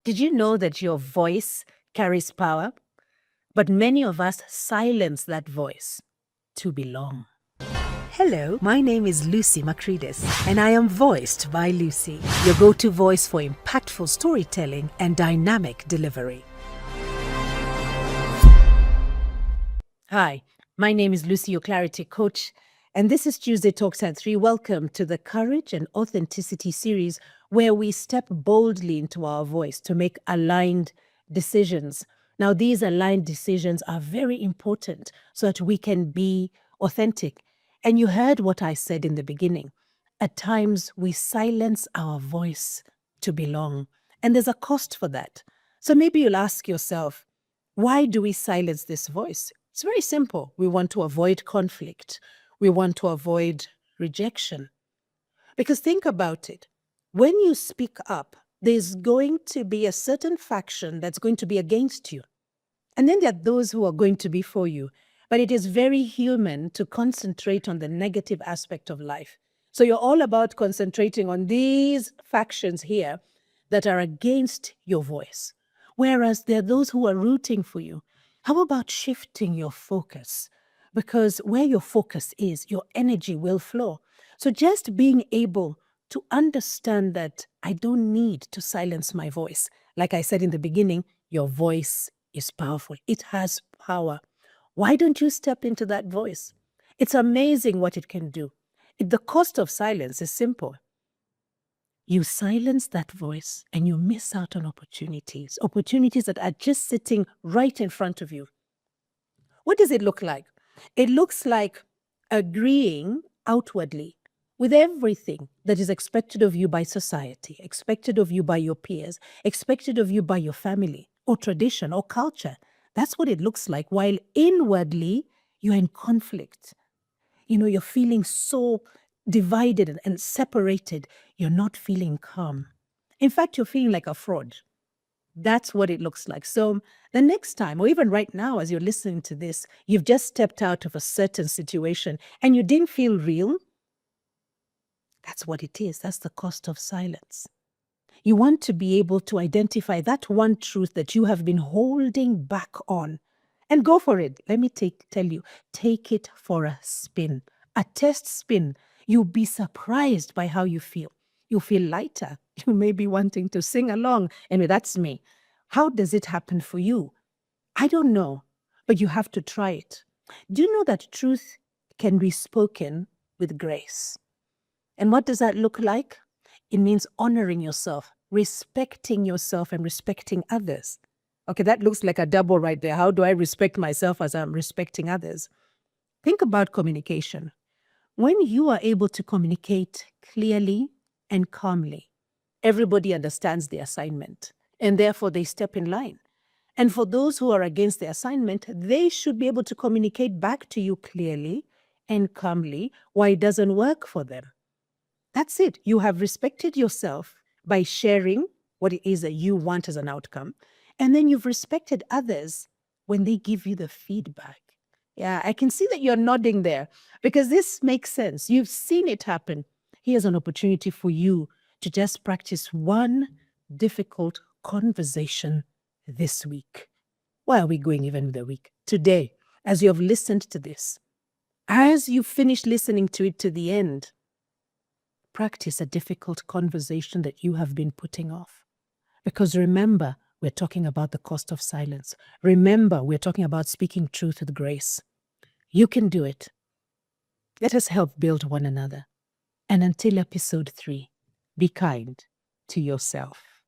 Did you know that your voice carries power? But many of us silence that voice to belong. Hello, my name is Lucy Macridis, and I am voiced by Lucy, your go-to voice for impactful storytelling and dynamic delivery. Hi, my name is Lucy, your clarity coach, and this is Tuesday Talks at 3. Welcome to the Courage and Authenticity series, where we step boldly into our voice to make aligned decisions. Now, these aligned decisions are very important so that we can be authentic. And you heard what I said in the beginning. At times, we silence our voice to belong, and there's a cost for that. So maybe you'll ask yourself, why do we silence this voice? It's very simple. We want to avoid conflict. We want to avoid rejection. Because think about it. When you speak up, there's going to be a certain faction that's going to be against you. And then there are those who are going to be for you. But it is very human to concentrate on the negative aspect of life. So you're all about concentrating on these factions here that are against your voice. Whereas there are those who are rooting for you. How about shifting your focus? Because where your focus is, your energy will flow. So just being able to understand that I don't need to silence my voice. Like I said in the beginning, your voice is powerful. It has power. Why don't you step into that voice? It's amazing what it can do. The cost of silence is simple. You silence that voice and you miss out on opportunities that are just sitting right in front of you. What does it look like? It looks like agreeing outwardly with everything that is expected of you by society, expected of you by your peers, expected of you by your family or tradition or culture. That's what it looks like, while inwardly you're in conflict. You're feeling so divided and separated. You're not feeling calm. In fact, you're feeling like a fraud. That's what it looks like. So the next time, or even right now as you're listening to this, you've just stepped out of a certain situation and you didn't feel real. That's what it is. That's the cost of silence. You want to be able to identify that one truth that you have been holding back on and go for it. Let me tell you, take it for a spin, a test spin. You'll be surprised by how you feel. You'll feel lighter. You may be wanting to sing along. Anyway, that's me. How does it happen for you? I don't know, but you have to try it. Do you know that truth can be spoken with grace? And what does that look like? It means honoring yourself, respecting yourself, and respecting others. Okay, that looks like a double right there. How do I respect myself as I'm respecting others? Think about communication. When you are able to communicate clearly and calmly, everybody understands the assignment, and therefore they step in line. And for those who are against the assignment, they should be able to communicate back to you clearly and calmly why it doesn't work for them. That's it. You have respected yourself by sharing what it is that you want as an outcome. And then you've respected others when they give you the feedback. Yeah, I can see that you're nodding there because this makes sense. You've seen it happen. Here's an opportunity for you to just practice one difficult conversation this week. Why are we going even with the week? Today, as you have listened to this, as you finish listening to it to the end, practice a difficult conversation that you have been putting off. Because remember, we're talking about the cost of silence. Remember, we're talking about speaking truth with grace. You can do it. Let us help build one another. And until episode 3, be kind to yourself.